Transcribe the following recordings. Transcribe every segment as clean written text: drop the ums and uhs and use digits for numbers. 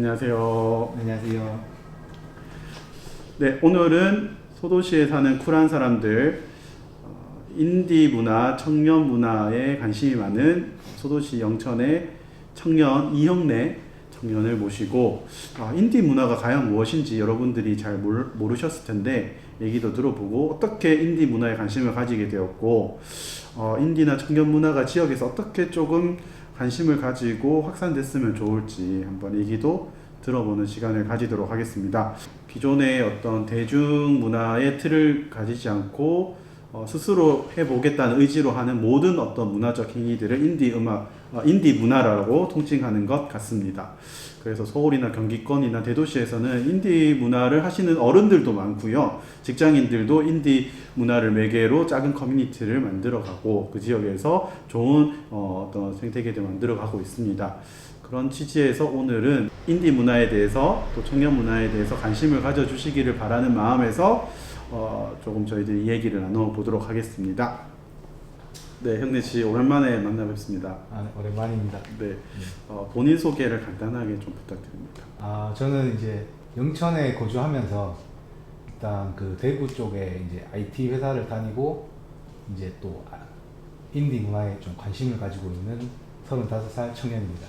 안녕하세요. 안녕하세요. 네, 오늘은 소도시에 사는 쿨한 사람들, 인디 문화, 청년 문화에 관심이 많은 소도시 영천의 청년 이형래 청년을 모시고 인디 문화가 과연 무엇인지 여러분들이 잘 모르셨을 텐데 얘기도 들어보고 어떻게 인디 문화에 관심을 가지게 되었고 인디나 청년 문화가 지역에서 어떻게 조금 관심을 가지고 확산됐으면 좋을지 한번 얘기도 들어보는 시간을 가지도록 하겠습니다. 기존의 어떤 대중문화의 틀을 가지지 않고 스스로 해보겠다는 의지로 하는 모든 어떤 문화적 행위들을 인디 문화라고 통칭하는 것 같습니다. 그래서 서울이나 경기권이나 대도시에서는 인디 문화를 하시는 어른들도 많고요. 직장인들도 인디 문화를 매개로 작은 커뮤니티를 만들어가고 그 지역에서 좋은 어떤 생태계를 만들어가고 있습니다. 그런 취지에서 오늘은 인디 문화에 대해서 또 청년 문화에 대해서 관심을 가져주시기를 바라는 마음에서 조금 저희들이 얘기를 나눠보도록 하겠습니다. 네, 형래 씨 오랜만에 만나 뵙습니다. 네, 오랜만입니다. 네, 본인 소개를 간단하게 좀 부탁드립니다. 저는 이제 영천에 거주하면서 일단 그 대구 쪽에 이제 IT 회사를 다니고 이제 또 인디 문화에 좀 관심을 가지고 있는 35살 청년입니다.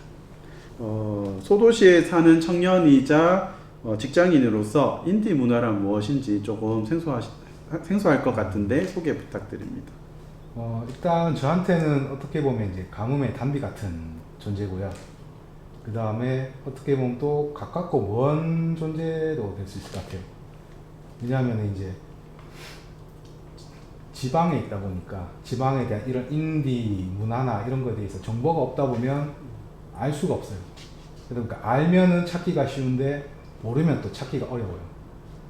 소도시에 사는 청년이자 직장인으로서 인디 문화란 무엇인지 조금 생소할 것 같은데 소개 부탁드립니다. 일단 저한테는 어떻게 보면 이제 가뭄의 단비 같은 존재고요. 그 다음에 어떻게 보면 또 가깝고 먼 존재도 될 수 있을 것 같아요. 왜냐하면 이제 지방에 있다 보니까 지방에 대한 이런 인디 문화나 이런 거에 대해서 정보가 없다 보면 알 수가 없어요. 그러니까 알면은 찾기가 쉬운데 모르면 또 찾기가 어려워요.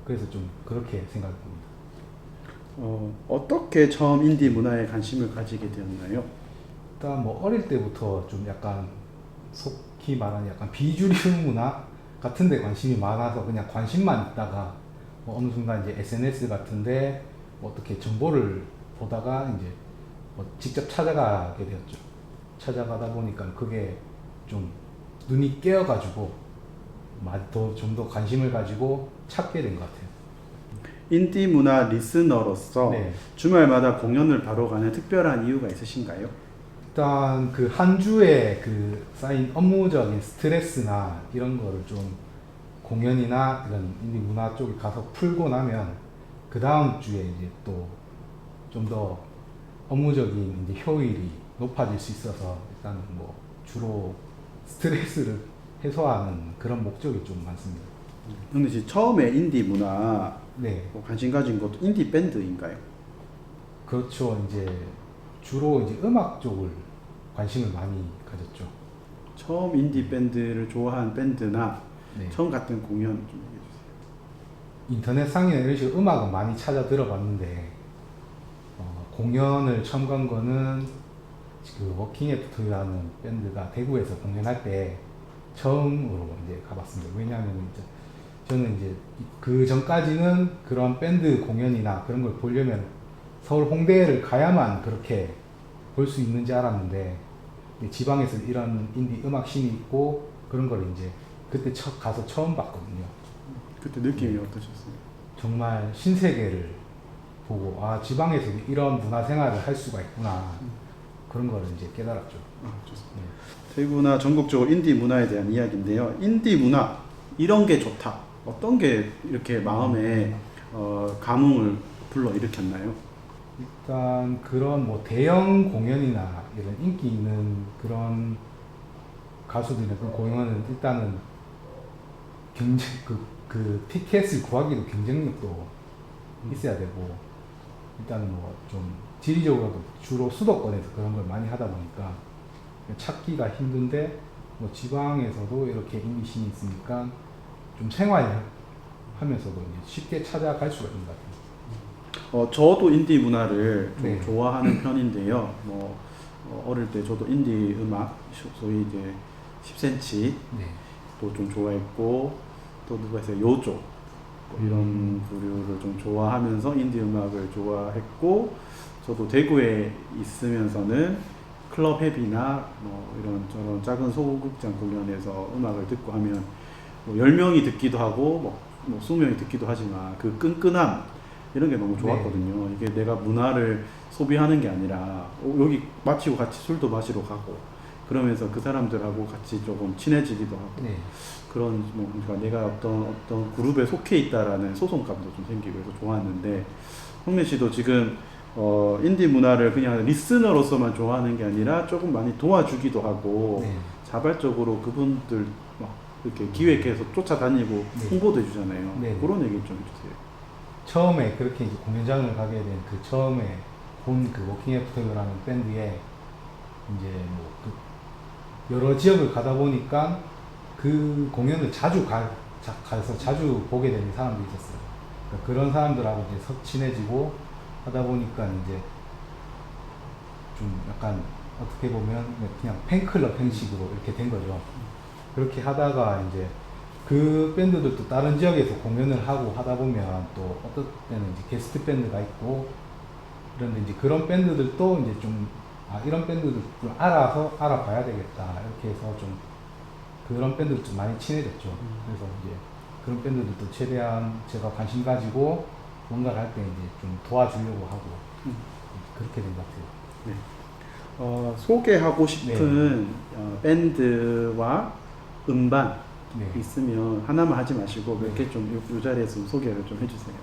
그래서 좀 그렇게 생각합니다. 어떻게 처음 인디 문화에 관심을 가지게 되었나요? 일단 뭐 어릴 때부터 좀 약간 속히 말하는 약간 비주류 문화 같은 데 관심이 많아서 그냥 관심만 있다가 뭐 어느 순간 이제 SNS 같은데 뭐 어떻게 정보를 보다가 이제 뭐 직접 찾아가게 되었죠. 찾아가다 보니까 그게 좀 눈이 깨어가지고 좀 더 관심을 가지고 찾게 된 것 같아요. 인디 문화 리스너로서 네. 주말마다 공연을 바로 가는 특별한 이유가 있으신가요? 일단 그 한 주에 그 쌓인 업무적인 스트레스나 이런 거를 좀 공연이나 이런 인디 문화 쪽에 가서 풀고 나면 그 다음 주에 이제 또 좀 더 업무적인 이제 효율이 높아질 수 있어서 일단 뭐 주로 스트레스를 해소하는 그런 목적이 좀 많습니다. 근데 이제 처음에 인디 문화 네, 관심 가진 것도 인디 밴드인가요? 그렇죠. 이제 주로 이제 음악 쪽을 관심을 많이 가졌죠. 처음 인디 밴드를 좋아한 밴드나 네. 처음 갔던 공연 좀 얘기해 주세요. 인터넷상이나 이런 식으로 음악은 많이 찾아 들어봤는데 공연을 처음 간 거는 그 워킹 애프터라는 밴드가 대구에서 공연할 때 처음으로 이제 가봤습니다. 왜냐하면 이제 저는 이제 그 전까지는 그런 밴드 공연이나 그런 걸 보려면 서울 홍대를 가야만 그렇게 볼 수 있는지 알았는데 지방에서 이런 인디 음악 씬이 있고 그런 걸 이제 그때 가서 처음 봤거든요. 그때 느낌이 어떠셨어요? 정말 신세계를 보고 지방에서도 이런 문화 생활을 할 수가 있구나 그런 거를 이제 깨달았죠. 좋습니다. 대구나 전국적으로 인디 문화에 대한 이야기인데요. 인디 문화 이런 게 좋다. 어떤 게 이렇게 마음에 감흥을 불러일으켰나요? 일단 그런 뭐 대형 공연이나 이런 인기 있는 그런 가수들이나 그런 공연은 일단은 경쟁 그 티켓을 구하기도 경쟁력도 있어야 되고 일단은 뭐 좀 지리적으로도 주로 수도권에서 그런 걸 많이 하다 보니까 찾기가 힘든데 뭐 지방에서도 이렇게 인기씬이 있으니까 좀 생활하면서도 이제 쉽게 찾아갈 수가 있는 것 같아요. 저도 인디 문화를 좀 네. 좋아하는 편인데요. 어릴 때 저도 인디 음악, 소위 이제 10cm 네. 또 좀 좋아했고 또 누가 있어요? 요조 이런 부류를 좀 좋아하면서 인디 음악을 좋아했고 저도 대구에 있으면서는 클럽 헤비나 뭐 이런 저런 작은 소극장 공연에서 음악을 듣고 하면 뭐 10명이 듣기도 하고 뭐 20명이 듣기도 하지만 그 끈끈함 이런 게 너무 좋았거든요. 이게 내가 문화를 소비하는 게 아니라 여기 마치고 같이 술도 마시러 가고 그러면서 그 사람들하고 같이 조금 친해지기도 하고 네. 그런 뭐 그러니까 내가 어떤 그룹에 속해 있다라는 소속감도 좀 생기고 해서 좋았는데 홍래 씨도 지금 인디 문화를 그냥 리스너로서만 좋아하는 게 아니라 조금 많이 도와주기도 하고 네. 자발적으로 그분들 막 이렇게 기획해서 쫓아다니고 네. 홍보도 해주잖아요. 네. 그런 얘기 좀 해주세요. 처음에 그렇게 이제 공연장을 가게 된 그 처음에 본 그 워킹 애프터라는 밴드에 이제 뭐 그 여러 지역을 가다 보니까 그 공연을 자주 가서 자주 보게 되는 사람들이 있었어요. 그러니까 그런 사람들하고 이제 친해지고 하다 보니까 이제 좀 약간 어떻게 보면 그냥 팬클럽 형식으로 이렇게 된 거죠. 그렇게 하다가 이제 그 밴드들도 다른 지역에서 공연을 하고 하다 보면 또 어떤 때는 이제 게스트 밴드가 있고 그런데 이제 그런 밴드들도 이제 좀 이런 밴드들 좀 알아봐야 되겠다 이렇게 해서 좀 그런 밴드들 좀 많이 친해졌죠. 그래서 이제 그런 밴드들도 최대한 제가 관심 가지고 뭔가를 할 때 이제 좀 도와주려고 하고 그렇게 된 것 같아요. 네. 소개하고 싶은 밴드와 음반 네. 있으면 하나만 하지 마시고 몇 개 좀 이 자리에서 좀 소개를 좀 해주세요.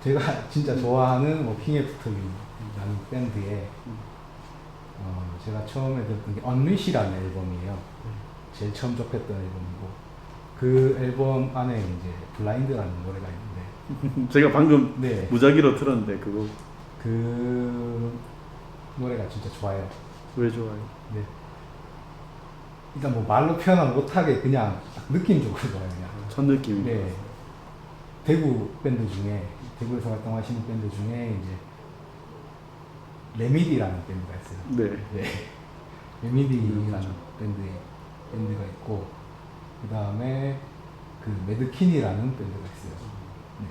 제가 진짜 좋아하는 워킹 애프터라는 밴드에 제가 처음에 들었던 게 언리시라는 앨범이에요. 제일 처음 접했던 앨범이고 그 앨범 안에 이제 블라인드라는 노래가 있는데 제가 방금 네. 무작위로 틀었는데 그거 그 노래가 진짜 좋아요. 왜 좋아요? 네. 일단 뭐 말로 표현 못하게 그냥 딱 느낌적으로 좋아요. 그냥. 첫 느낌이. 네. 대구 밴드 중에 대구에서 활동하시는 밴드 중에 이제 레미디라는 밴드가 있어요. 네. 네. 레미디라는 밴드가 있고 그 다음에 그 매드킨이라는 밴드가 있어요. 네.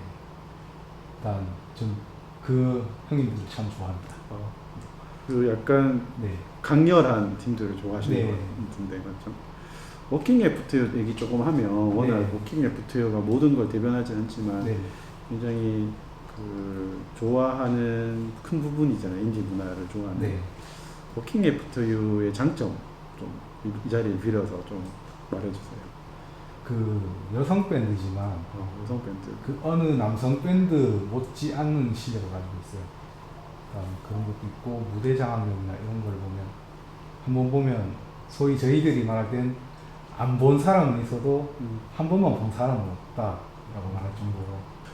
일단 전 그 형님들 참 좋아합니다. 그 약간 네. 강렬한 팀들을 좋아하시는 네. 것 같은데 맞죠? 워킹 애프터 얘기 조금 하면 워낙 네. 워킹 애프터가 모든 걸 대변하지 않지만 네. 굉장히 그 좋아하는 큰 부분이잖아요. 인디 문화를 좋아하는. 네. 워킹 애프터 유의 장점 좀 이 자리에 빌어서 좀 말해주세요. 그 여성 밴드지만 여성 밴드. 그 어느 남성 밴드 못지 않는 실력을 가지고 있어요. 그런 것도 있고 무대 장악력이나 이런 걸 보면 한번 보면 소위 저희들이 말할 땐 안 본 사람은 있어도 한 번만 본 사람은 없다라고 말할 정도로.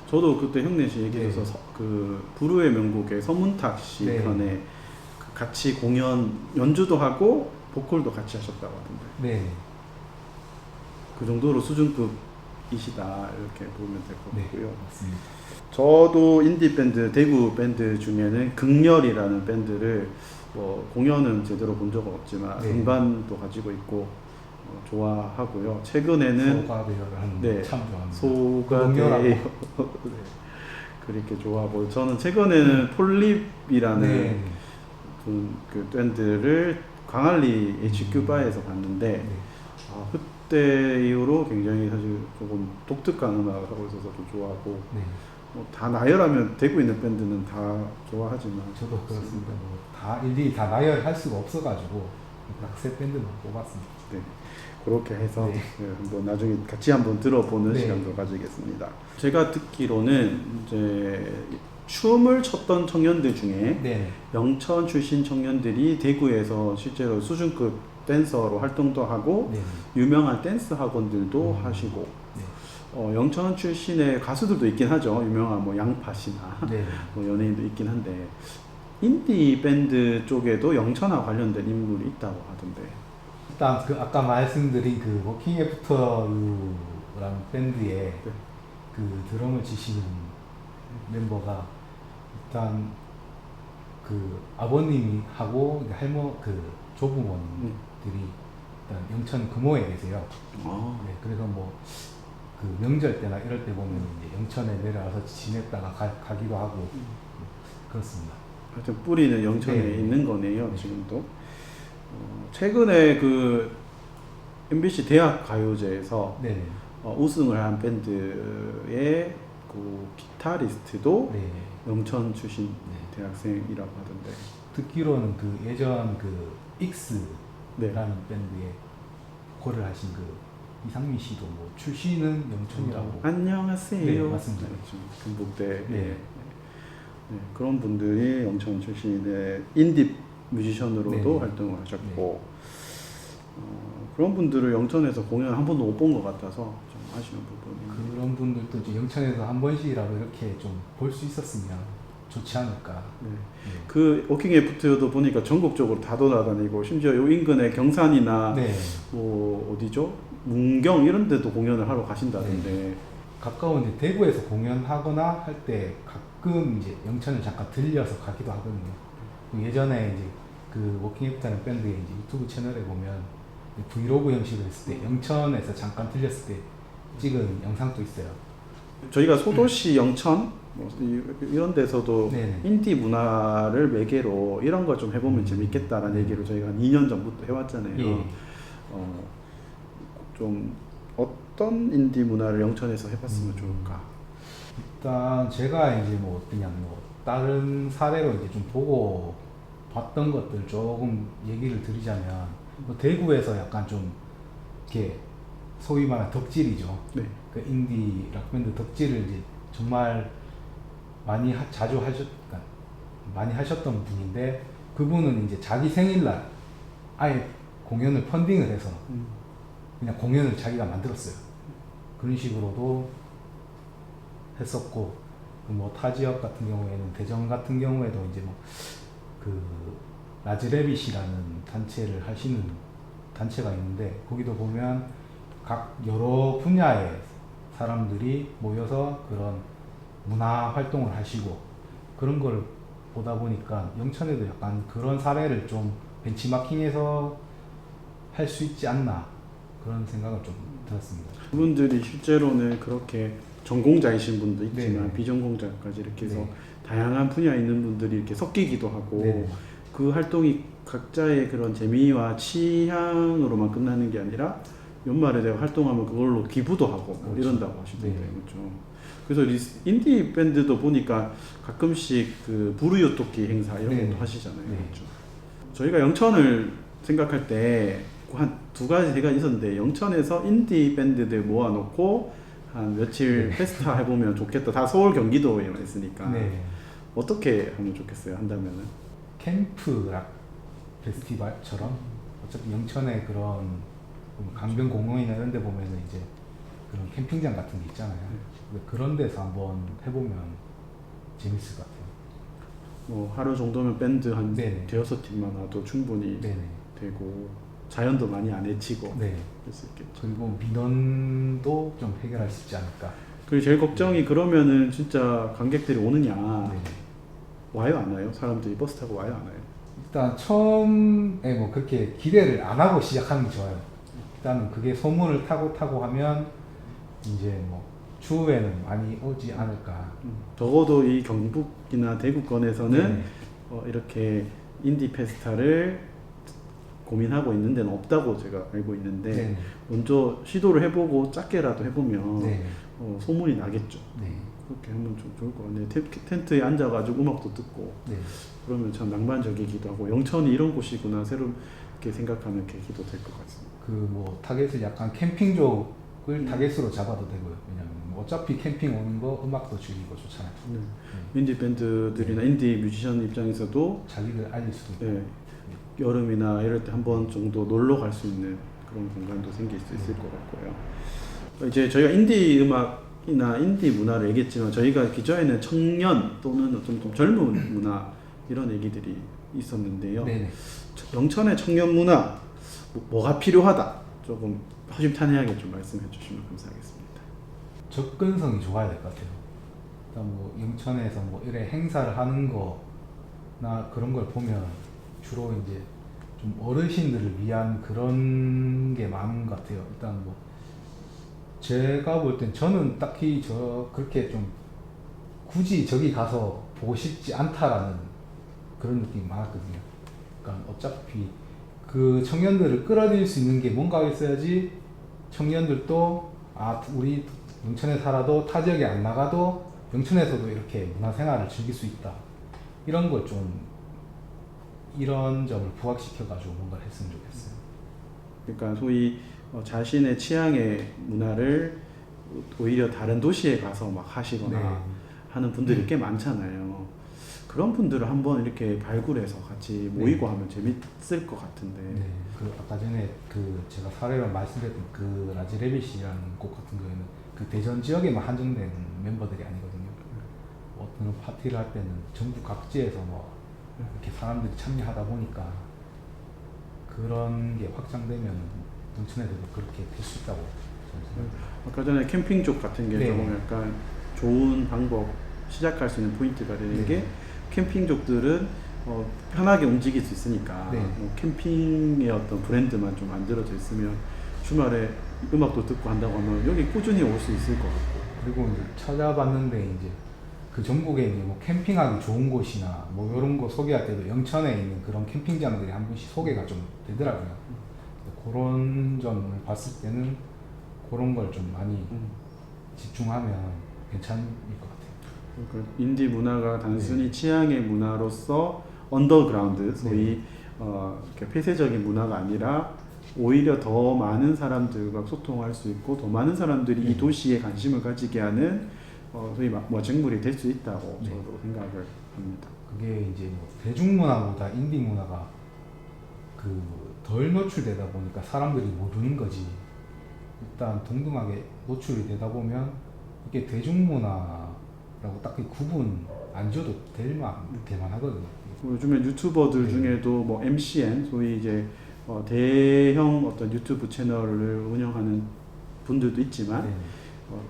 저도 그때 형네 씨 얘기해서 네. 그 부르의 명곡의 서문탁 씨 네. 편에 그 같이 공연 연주도 하고 보컬도 같이 하셨다고 하던데 네. 그 정도로 수준급이시다 이렇게 보면 될 것 네. 같고요. 맞습니다. 저도 인디 밴드 대구 밴드 중에는 극렬이라는 밴드를 뭐 공연은 제대로 본 적은 없지만 네. 음반도 가지고 있고 좋아하고요. 최근에는 소가대열을 하는 네. 참 좋아합니다. 소가대 네. 그렇게 좋아하고 저는 최근에는 폴립이라는 네. 그 밴드를 광안리 HQ바에서 봤는데 네. 그때 이후로 굉장히 사실 조금 독특한 음악을 하고 있어서 좀 좋아하고 네. 다 나열하면 되고 있는 밴드는 다 좋아하지만 저도 그렇습니다. 다 일일이 다 나열할 수가 없어가지고 딱 세 밴드만 뽑았습니다. 네. 그렇게 해서 네. 한번 나중에 같이 한번 들어보는 네. 시간도 가지겠습니다. 제가 듣기로는 이제 춤을 췄던 청년들 중에 네. 영천 출신 청년들이 대구에서 실제로 수준급 댄서로 활동도 하고 네. 유명한 댄스 학원들도 하시고 네. 영천 출신의 가수들도 있긴 하죠. 유명한 뭐 양파씨나 네. 뭐 연예인도 있긴 한데 인디 밴드 쪽에도 영천과 관련된 인물이 있다고 하던데. 일단 그 아까 말씀드린 그 워킹 애프터 유라는 밴드의 네. 그 드럼을 치시는 멤버가 일단 그 아버님이 하고 이제 그 조부모님들이 일단 영천 금호에 계세요. 네, 그래서 뭐 그 명절 때나 이럴 때 보면 이제 영천에 내려와서 지냈다가 가기도 하고 그렇습니다. 하여튼 뿌리는 영천에 네. 있는 거네요. 네. 지금도. 최근에 그 MBC 대학 가요제에서 네. 우승을 한 밴드의 그 기타리스트도 네. 영천 출신 네. 대학생이라고 하던데. 듣기로는 그 예전 그 익스라는 네. 밴드에 보컬을 하신 그 이상민 씨도 뭐 출신은 영천이라고. 안녕하세요. 네, 맞습니다. 경북대. 네. 네. 네, 그런 분들이 영천 출신의 인디 뮤지션으로도 네. 활동을 하셨고 그런 분들을 영천에서 공연 한 번도 못 본 것 같아서 좀 아쉬운 부분이. 그런 분들도 이제 영천에서 한 번씩이라도 이렇게 좀 볼 수 있었으면 좋지 않을까. 네. 네. 그 워킹 애프터도 보니까 전국적으로 다 돌아다니고 심지어 요 인근의 경산이나 네. 뭐 어디죠? 문경 이런 데도 공연을 하러 가신다던데. 가까운 이제 대구에서 공연하거나 할 때 가끔 이제 영천을 잠깐 들려서 가기도 하거든요. 그 예전에 이제 그 워킹 애프터라는 밴드의 이제 유튜브 채널에 보면 브이로그 형식으로 했을 때 영천에서 잠깐 들렸을 때 찍은 영상도 있어요. 저희가 소도시 영천 뭐 이런 데서도 네네. 인디 문화를 매개로 이런 걸 좀 해보면 재밌겠다라는 얘기를 저희가 한 2년 전부터 해왔잖아요. 예. 좀 어떤 인디 문화를 영천에서 해봤으면 좋을까? 일단 제가 이제 뭐 그냥 뭐 다른 사례로 이제 좀 보고 봤던 것들 조금 얘기를 드리자면 뭐 대구에서 약간 좀 이렇게 소위 말하는 덕질이죠. 네. 그 인디 락 밴드 덕질을 이제 정말 많이 그러니까 많이 하셨던 분인데 그분은 이제 자기 생일날 아예 공연을 펀딩을 해서 그냥 공연을 자기가 만들었어요. 그런 식으로도 했었고, 뭐 타 지역 같은 경우에는 대전 같은 경우에도 이제 뭐 그 라즈레빗이라는 단체를 하시는 단체가 있는데 거기도 보면 각 여러 분야의 사람들이 모여서 그런 문화 활동을 하시고 그런 걸 보다 보니까 영천에도 약간 그런 사례를 좀 벤치마킹해서 할 수 있지 않나 그런 생각을 좀 들었습니다. 그분들이 실제로는 그렇게 전공자이신 분도 있지만 네네. 비전공자까지 이렇게 해서 네. 다양한 분야에 있는 분들이 이렇게 섞이기도 하고 네네. 그 활동이 각자의 그런 재미와 취향으로만 끝나는 게 아니라 연말에 내가 활동하면 그걸로 기부도 하고 뭐 그렇죠. 이런다고 하시던데 네. 그렇죠. 그래서 인디 밴드도 보니까 가끔씩 그 부르요토끼 행사 이런 네. 것도 하시잖아요. 네. 그렇죠. 저희가 영천을 생각할 때 한 두 가지 세 가지 있었는데 영천에서 인디 밴드들 모아놓고 한 며칠 네. 페스타 해보면 좋겠다. 다 서울 경기도에만 있으니까 네. 어떻게 하면 좋겠어요? 한다면은 캠프 락 페스티벌처럼 어차피 영천에 그런 강변 공원이나 이런 데 보면은 이제 그런 캠핑장 같은 게 있잖아요. 근데 그런 데서 한번 해보면 재밌을 것 같아요. 뭐 하루 정도면 밴드 한 네네. 대여섯 팀만 와도 충분히 네네. 되고 자연도 많이 안 해치고 네. 할 수 있겠죠. 그리고 민원도 좀 해결할 수 있지 않을까. 그리고 제일 걱정이 그러면은 진짜 관객들이 오느냐 네. 와요 안 와요? 사람들이 버스 타고 와요 안 와요? 일단 처음에 뭐 그렇게 기대를 안 하고 시작하는 게 좋아요. 일단은 그게 소문을 타고 하면 이제 뭐 추후에는 많이 오지 않을까. 적어도 이 경북이나 대구권에서는 네. 이렇게 인디 페스타를 고민하고 있는 데는 없다고 제가 알고 있는데 네. 먼저 시도를 해보고 작게라도 해보면 네. 소문이 나겠죠. 네. 그렇게 하면 좀 좋을 것 같네요. 텐트에 앉아가지고 음악도 듣고 네. 그러면 참 낭만적이기도 하고 영천이 이런 곳이구나 새롭게 생각하는 계기도 될 것 같습니다. 그 뭐 타겟을 약간 캠핑족을 타겟으로 잡아도 되고요. 왜냐면 뭐 어차피 캠핑 오는 거 음악도 즐기고 좋잖아요. 인디 밴드들이나 인디 뮤지션 입장에서도 자기를 알릴 수도 있고. 네, 여름이나 이럴 때 한 번 정도 놀러 갈 수 있는 그런 공간도 생길 수 있을 것 같고요. 이제 저희가 인디 음악이나 인디 문화를 얘기했지만 저희가 기존에는 청년 또는 좀 젊은 문화 이런 얘기들이 있었는데요. 네네. 영천의 청년 문화 뭐가 필요하다 조금 허심탄회하게 좀 말씀해 주시면 감사하겠습니다. 접근성이 좋아야 될 것 같아요. 일단 뭐 영천에서 뭐 이래 행사를 하는 거나 그런 걸 보면 주로 이제 좀 어르신들을 위한 그런 게 많은 것 같아요. 일단 뭐 제가 볼 땐 저는 딱히 그렇게 좀 굳이 저기 가서 보고 싶지 않다라는 그런 느낌이 많았거든요. 그러니까 어차피 그 청년들을 끌어들일 수 있는 게 뭔가 있어야지 청년들도 우리 영천에 살아도 타 지역에 안 나가도 영천에서도 이렇게 문화생활을 즐길 수 있다. 이런 걸 좀 이런 점을 부각시켜가지고 뭔가를 했으면 좋겠어요. 그러니까 소위 자신의 취향의 문화를 오히려 다른 도시에 가서 막 하시거나 네. 하는 분들이 꽤 많잖아요. 그런 분들을 한번 이렇게 발굴해서 같이 모이고 하면 재밌을 것 같은데. 네. 그 아까 전에 그 제가 사례로 말씀드렸던 그 라지레빗이라는 곡 같은 경우에는 그 대전 지역에만 한정된 멤버들이 아니거든요. 어떤 파티를 할 때는 전국 각지에서 뭐 이렇게 사람들이 참여하다 보니까 그런 게 확장되면 농촌에서도 그렇게 될 수 있다고 저는 생각합니다. 아까 전에 캠핑족 같은 게 네. 조금 약간 좋은 방법, 시작할 수 있는 포인트가 되는 네. 게 캠핑족들은 편하게 움직일 수 있으니까 네. 뭐 캠핑의 어떤 브랜드만 좀 만들어져 있으면 주말에 음악도 듣고 한다고 하면 여기 꾸준히 올 수 있을 것 같고. 그리고 이제 찾아봤는데 이제 그 전국에 있는 뭐 캠핑하기 좋은 곳이나 뭐 이런 거 소개할 때도 영천에 있는 그런 캠핑장들이 한 번씩 소개가 좀 되더라고요. 그런 점을 봤을 때는 그런 걸 좀 많이 집중하면 괜찮을 것 같아요. 그러니까 인디 문화가 단순히 취향의 문화로서 언더그라운드, 소위 이렇게 폐쇄적인 문화가 아니라 오히려 더 많은 사람들과 소통할 수 있고 더 많은 사람들이 이 도시에 관심을 가지게 하는 소위 적물이 될 수 있다고 네. 저도 생각을 합니다. 그게 이제 뭐 대중문화보다 인디 문화가 그 덜 노출되다 보니까 사람들이 모르는 거지. 일단 동등하게 노출이 되다 보면 이게 대중문화라고 딱히 구분 안 지어도 될만하거든요. 요즘에 유튜버들 네. 중에도 뭐 MCN, 소위 이제 대형 어떤 유튜브 채널을 운영하는 분들도 있지만 네.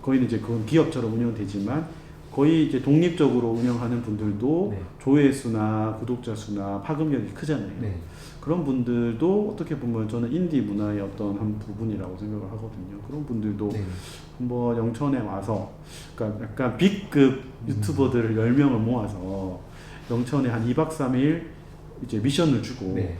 거의는 이제 그건 기업처럼 운영되지만 거의 이제 독립적으로 운영하는 분들도 네. 조회수나 구독자 수나 파급력이 크잖아요. 네. 그런 분들도 어떻게 보면 저는 인디 문화의 어떤 한 부분이라고 생각을 하거든요. 그런 분들도 네. 한번 영천에 와서, 그러니까 약간 B급 유튜버들을 10명을 모아서 영천에 한 2박 3일 이제 미션을 주고 네.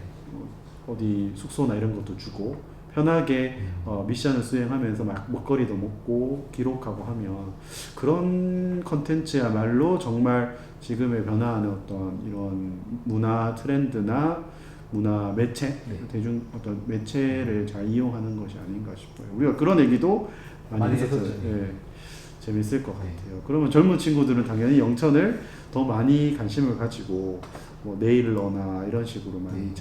어디 숙소나 이런 것도 주고 편하게 미션을 수행하면서 막 먹거리도 먹고 기록하고 하면 그런 컨텐츠야말로 정말 지금의 변화하는 어떤 이런 문화 트렌드나 문화 매체, 네. 대중 어떤 매체를 잘 이용하는 것이 아닌가 싶어요. 우리가 그런 얘기도 많이 했었죠. 했었죠. 예, 재밌을 것 네. 같아요. 그러면 젊은 친구들은 당연히 영천을 더 많이 관심을 가지고 뭐 네일러나 이런 식으로 많이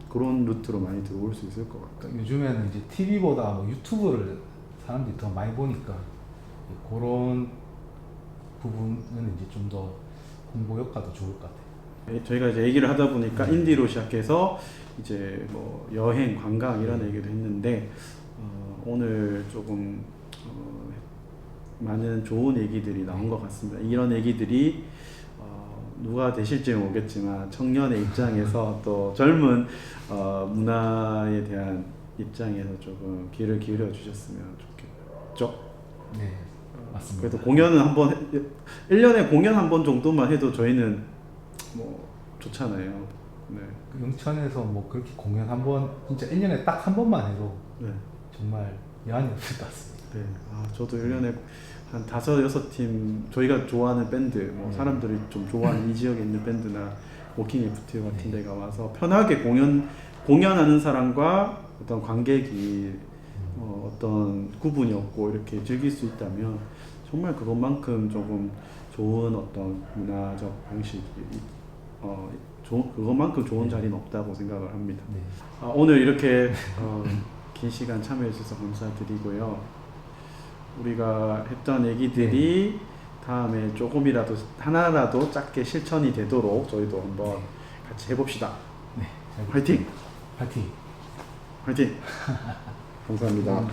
그런 루트로 많이 들어올 수 있을 것 같아요. 그러니까 요즘에는 이제 TV보다 뭐 유튜브를 사람들이 더 많이 보니까 그런 부분은 이제 좀 더 홍보 효과도 좋을 것 같아요. 저희가 이제 얘기를 하다 보니까 인디로 시작해서 이제 뭐 여행, 관광 이런 얘기도 했는데 오늘 조금 많은 좋은 얘기들이 나온 것 같습니다. 이런 얘기들이 누가 되실지는 모르겠지만 청년의 입장에서 또 젊은 문화에 대한 입장에서 조금 귀를 기울여 주셨으면 좋겠죠. 네, 맞습니다. 그래도 공연은 한번 1년에 공연 한 번 정도만 해도 저희는 뭐 좋잖아요. 네. 그 영천에서 뭐 그렇게 공연 한 번, 진짜 1년에 딱 한 번만 해도 네. 정말 여한이 없을 것 같습니다. 네. 저도 1년에 한 5-6팀 저희가 좋아하는 밴드, 뭐 사람들이 좀 좋아하는 이 지역에 있는 밴드나 워킹 FT 같은 데가 와서 편하게 공연하는 사람과 어떤 관객이 어떤 구분이 없고 이렇게 즐길 수 있다면 정말 그것만큼 조금 좋은 어떤 문화적 방식이 그것만큼 좋은 자리는 없다고 생각을 합니다. 네. 오늘 이렇게 긴 시간 참여해 주셔서 감사드리고요. 우리가 했던 얘기들이 다음에 조금이라도 하나라도 작게 실천이 되도록 저희도 한번 같이 해봅시다. 네. 화이팅! 파이팅! 화이팅! 감사합니다.